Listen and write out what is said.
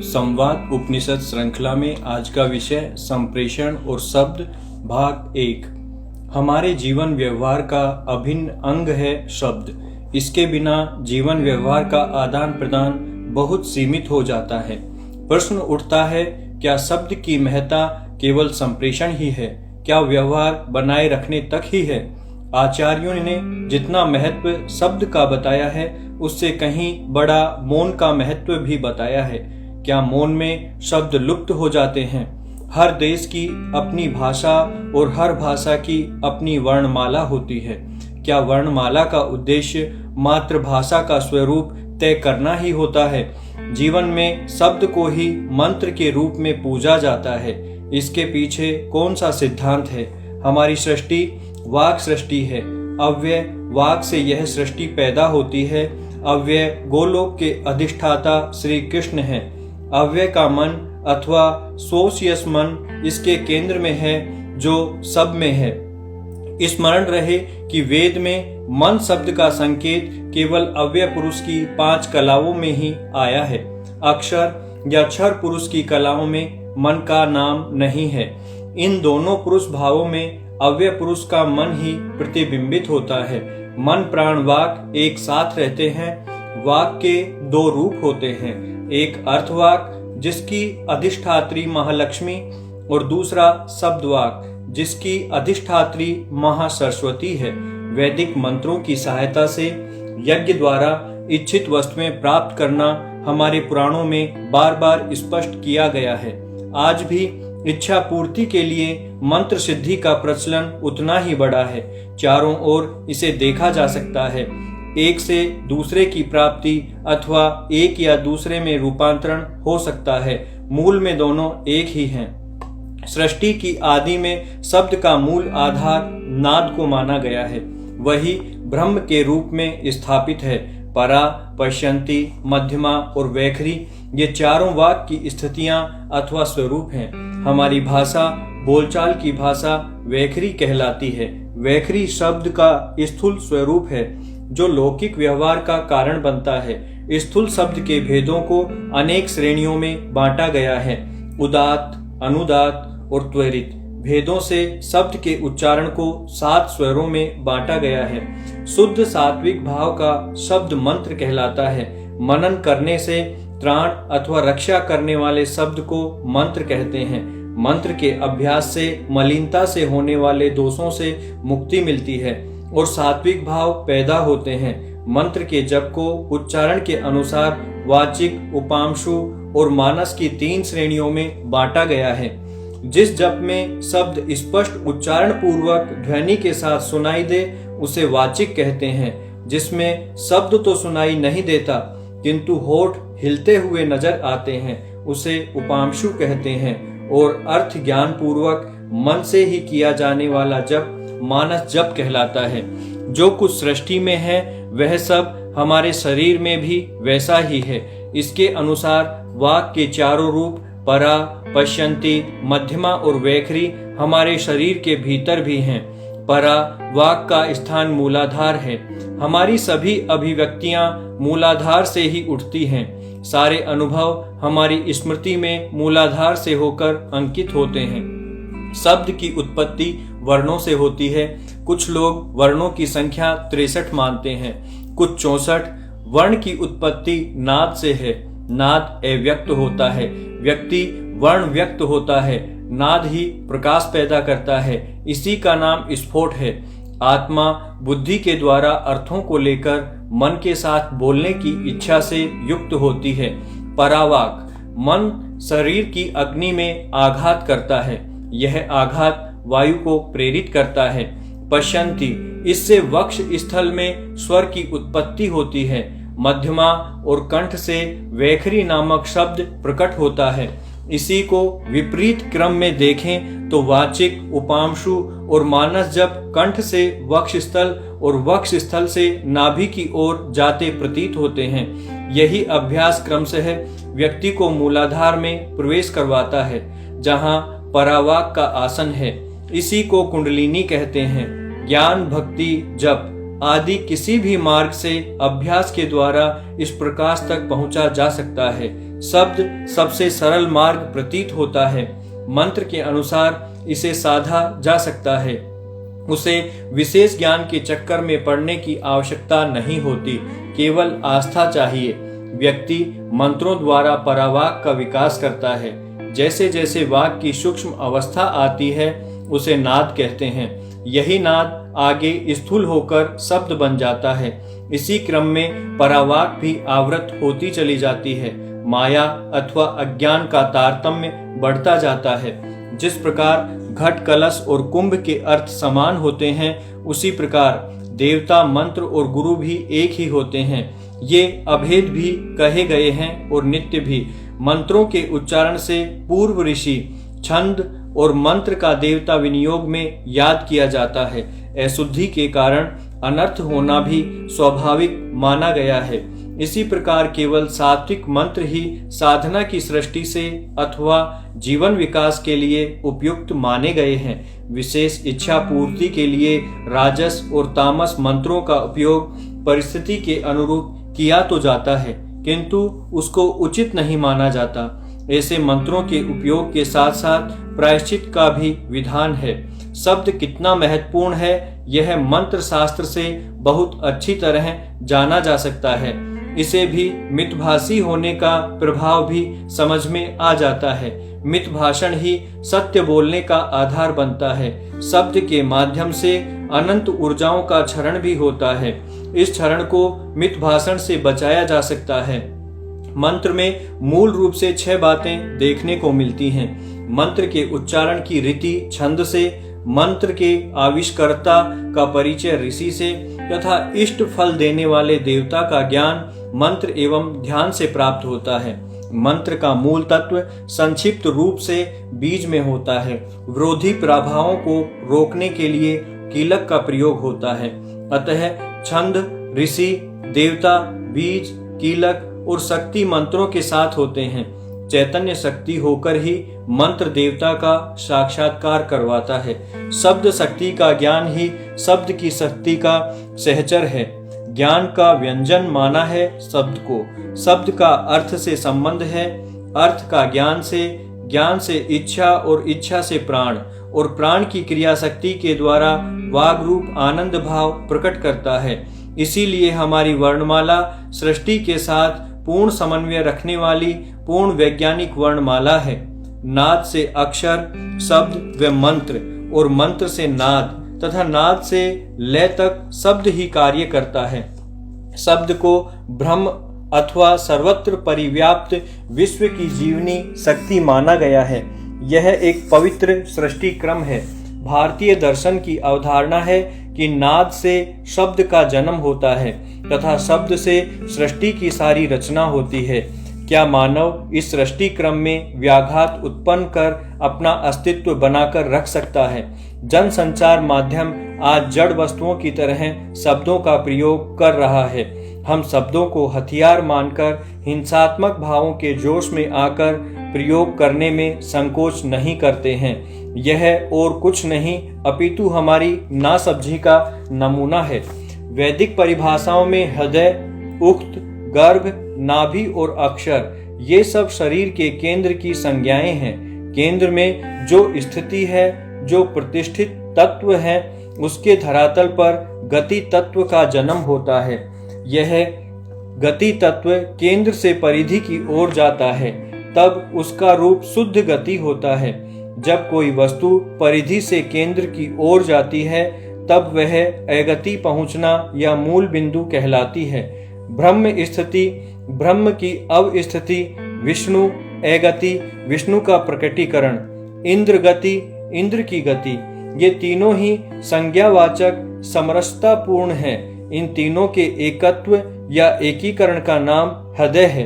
संवाद उपनिषद श्रृंखला में आज का विषय संप्रेषण और शब्द भाग 1। हमारे जीवन व्यवहार का अभिन्न अंग है शब्द। इसके बिना जीवन व्यवहार का आदान प्रदान बहुत सीमित हो जाता है। प्रश्न उठता है, क्या शब्द की महत्ता केवल संप्रेषण ही है? क्या व्यवहार बनाए रखने तक ही है? आचार्यों ने जितना महत्व शब्द का बताया है, उससे कहीं बड़ा मौन का महत्व भी बताया है। क्या मौन में शब्द लुप्त हो जाते हैं? हर देश की अपनी भाषा और हर भाषा की अपनी वर्णमाला होती है। क्या वर्णमाला का उद्देश्य मात्र भाषा का स्वरूप तय करना ही होता है? जीवन में शब्द को ही मंत्र के रूप में पूजा जाता है। इसके पीछे कौन सा सिद्धांत है? हमारी सृष्टि वाक् सृष्टि है। अव्यय वाक् से यह सृष्टि पैदा होती है। अव्यय गोलोक के अधिष्ठाता श्री कृष्ण है। अव्यय का मन अथवा सोशियस मन इसके केंद्र में है, जो सब में है। स्मरण रहे कि वेद में मन शब्द का संकेत केवल अव्यय पुरुष की 5 कलाओं में ही आया है। अक्षर या क्षर पुरुष की कलाओं में मन का नाम नहीं है। इन दोनों पुरुष भावों में अव्यय पुरुष का मन ही प्रतिबिंबित होता है। मन प्राण वाक एक साथ रहते हैं। वाक के 2 रूप होते हैं, एक अर्थवाक जिसकी अधिष्ठात्री महालक्ष्मी और दूसरा शब्दवाक जिसकी अधिष्ठात्री महासरस्वती है। वैदिक मंत्रों की सहायता से यज्ञ द्वारा इच्छित वस्तुएं प्राप्त करना हमारे पुराणों में बार बार स्पष्ट किया गया है। आज भी इच्छा पूर्ति के लिए मंत्र सिद्धि का प्रचलन उतना ही बड़ा है। चारों ओर इसे देखा जा सकता है। एक से दूसरे की प्राप्ति अथवा एक या दूसरे में रूपांतरण हो सकता है। मूल में दोनों एक ही हैं। सृष्टि की आदि में शब्द का मूल आधार नाद को माना गया है। वही ब्रह्म के रूप में स्थापित है। परा, पश्यन्ति, मध्यमा और वैखरी ये चारों वाक्य की स्थितियां अथवा स्वरूप हैं। हमारी भाषा बोलचाल की भाषा वैखरी कहलाती है। वैखरी शब्द का स्थूल स्वरूप है, जो लौकिक व्यवहार का कारण बनता है। स्थूल शब्द के भेदों को अनेक श्रेणियों में बांटा गया है। उदात्त, अनुदात्त और त्वरित भेदों से शब्द के उच्चारण को 7 स्वरों में बांटा गया है। शुद्ध सात्विक भाव का शब्द मंत्र कहलाता है। मनन करने से त्राण अथवा रक्षा करने वाले शब्द को मंत्र कहते हैं। मंत्र के अभ्यास से मलिनता से होने वाले दोषों से मुक्ति मिलती है और सात्विक भाव पैदा होते हैं। मंत्र के जप को उच्चारण के अनुसार वाचिक, उपांशु और मानस की 3 श्रेणियों में बांटा गया है। जिस जप में शब्द स्पष्ट उच्चारण पूर्वक ध्वनि के साथ सुनाई दे उसे वाचिक कहते हैं। जिसमें शब्द तो सुनाई नहीं देता किंतु होठ हिलते हुए नजर आते हैं उसे उपांशु कहते हैं। और अर्थ ज्ञान पूर्वक मन से ही किया जाने वाला जप मानस जप कहलाता है। जो कुछ सृष्टि में है वह सब हमारे शरीर में भी वैसा ही है। इसके अनुसार वाक के चारों रूप परा, पश्यन्ति, मध्यमा और वैखरी हमारे शरीर के भीतर भी हैं। परा वाक का स्थान मूलाधार है। हमारी सभी अभिव्यक्तियां मूलाधार से ही उठती हैं। सारे अनुभव हमारी स्मृति में मूलाधार से होकर अंकित होते हैं। शब्द की उत्पत्ति वर्णों से होती है। कुछ लोग वर्णों की संख्या 63 मानते हैं, कुछ 64। वर्ण की उत्पत्ति नाद से है। नाद अव्यक्त होता है, व्यक्ति वर्ण व्यक्त होता है। नाद ही प्रकाश पैदा करता है, इसी का नाम स्फोट है। आत्मा बुद्धि के द्वारा अर्थों को लेकर मन के साथ बोलने की इच्छा से युक्त होती है। परावाक मन शरीर की अग्नि में आघात करता है। यह आघात वायु को प्रेरित करता है। पश्यन्ति इससे वक्ष स्थल में स्वर की उत्पत्ति होती है। मध्यमा और कंठ से वैखरी नामक शब्द प्रकट होता है। इसी को विपरीत क्रम में देखें तो वाचिक, उपांशु और मानस जब कंठ से वक्ष स्थल और वक्ष स्थल से नाभि की ओर जाते प्रतीत होते हैं। यही अभ्यास क्रम से है व्यक्ति को मूलाधार में प्रवेश करवाता है, जहां परावाक का आसन है। इसी को कुंडलिनी कहते हैं। ज्ञान, भक्ति, जप आदि किसी भी मार्ग से अभ्यास के द्वारा इस प्रकाश तक पहुंचा जा सकता है। शब्द सबसे सरल मार्ग प्रतीत होता है। मंत्र के अनुसार इसे साधा जा सकता है। उसे विशेष ज्ञान के चक्कर में पड़ने की आवश्यकता नहीं होती, केवल आस्था चाहिए। व्यक्ति मंत्रों द्वारा परावाक का विकास करता है। जैसे जैसे वाक की सूक्ष्म अवस्था आती है उसे नाद कहते हैं। यही नाद आगे स्थूल होकर शब्द बन जाता है। इसी क्रम में परावाक भी आवृत होती चली जाती है। माया अथवा अज्ञान का तारतम्य बढ़ता जाता है। जिस प्रकार घट, कलश और कुंभ के अर्थ समान होते हैं, उसी प्रकार देवता, मंत्र और गुरु भी एक ही होते हैं। ये अभेद भी कहे गए हैं और नित्य भी। मंत्रों के उच्चारण से पूर्व ऋषि, छंद और मंत्र का देवता विनियोग में याद किया जाता है। अशुद्धि के कारण अनर्थ होना भी स्वाभाविक माना गया है। इसी प्रकार केवल सात्विक मंत्र ही साधना की सृष्टि से अथवा जीवन विकास के लिए उपयुक्त माने गए हैं। विशेष इच्छा पूर्ति के लिए राजस और तामस मंत्रों का उपयोग परिस्थिति के अनुरूप किया तो जाता है, किंतु उसको उचित नहीं माना जाता। ऐसे मंत्रों के उपयोग के साथ साथ प्रायश्चित का भी विधान है। शब्द कितना महत्वपूर्ण है, यह मंत्र शास्त्र से बहुत अच्छी तरह जाना जा सकता है। इसे भी मितभाषी होने का प्रभाव भी समझ में आ जाता है। मित भाषण ही सत्य बोलने का आधार बनता है। शब्द के माध्यम से अनंत ऊर्जाओं का क्षरण भी होता है। इस क्षरण को मित भाषण से बचाया जा सकता है। मंत्र में मूल रूप से 6 बातें देखने को मिलती हैं। मंत्र के उच्चारण की रीति छंद से, मंत्र के आविष्कर्ता का परिचय ऋषि से तथा इष्ट फल देने वाले देवता का ज्ञान मंत्र एवं ध्यान से प्राप्त होता है। मंत्र का मूल तत्व संक्षिप्त रूप से बीज में होता है। विरोधी प्रभावों को रोकने के लिए कीलक का प्रयोग होता है। अतः छंद, ऋषि, देवता, बीज, कीलक और शक्ति मंत्रों के साथ होते हैं। चैतन्य शक्ति होकर ही मंत्र देवता का साक्षात्कार करवाता है। शब्द शक्ति का ज्ञान ही शब्द की शक्ति का सहचर है। ज्ञान का व्यंजन माना है शब्द को। शब्द का अर्थ से संबंध है, अर्थ का ज्ञान से इच्छा और इच्छा से प्राण, और प्राण की क्रिया शक्ति के द्वारा वाग रूप आनंद भाव प्रकट करता है। इसीलिए हमारी वर्णमाला सृष्टि के साथ पूर्ण समन्वय रखने वाली पूर्ण वैज्ञानिक वर्णमाला है। नाद से अक्षर, शब्द व मंत्र, और मंत्र से नाद तथा नाद से लय तक शब्द ही कार्य करता है। शब्द को ब्रह्म अथवा सर्वत्र परिव्याप्त विश्व की जीवनी शक्ति माना गया है। यह एक पवित्र सृष्टि क्रम है। भारतीय दर्शन की अवधारणा है कि नाद से शब्द का जन्म होता है तथा शब्द से सृष्टि की सारी रचना होती है। क्या मानव इस सृष्टि क्रम में व्याघात उत्पन्न कर अपना अस्तित्व बनाकर रख सकता है? जनसंचार माध्यम आज जड़ वस्तुओं की तरह शब्दों का प्रयोग कर रहा है। हम शब्दों को हथियार मानकर हिंसात्मक भावों के जोश में आकर प्रयोग करने में संकोच नहीं करते हैं। यह और कुछ नहीं अपितु हमारी नासमझी का नमूना है। वैदिक परिभाषाओं में हृदय, उक्त, गर्भ, नाभि और अक्षर ये सब शरीर के केंद्र की संज्ञाएं हैं। केंद्र में जो स्थिति है, जो प्रतिष्ठित तत्व है, उसके धरातल पर गति तत्व का जन्म होता है। यह गति तत्व केंद्र से परिधि की ओर जाता है, तब उसका रूप शुद्ध गति होता है। जब कोई वस्तु परिधि से केंद्र की ओर जाती है, तब वह अगति पहुंचना या मूल बिंदु कहलाती है। ब्रह्म स्थिति, ब्रह्म की अवस्थिति, विष्णु अगति, विष्णु का प्रकटीकरण, इंद्र गति, इंद्र की गति, ये तीनों ही संज्ञावाचक समरसता पूर्ण है। इन तीनों के एकत्व या एकीकरण का नाम हृदय है।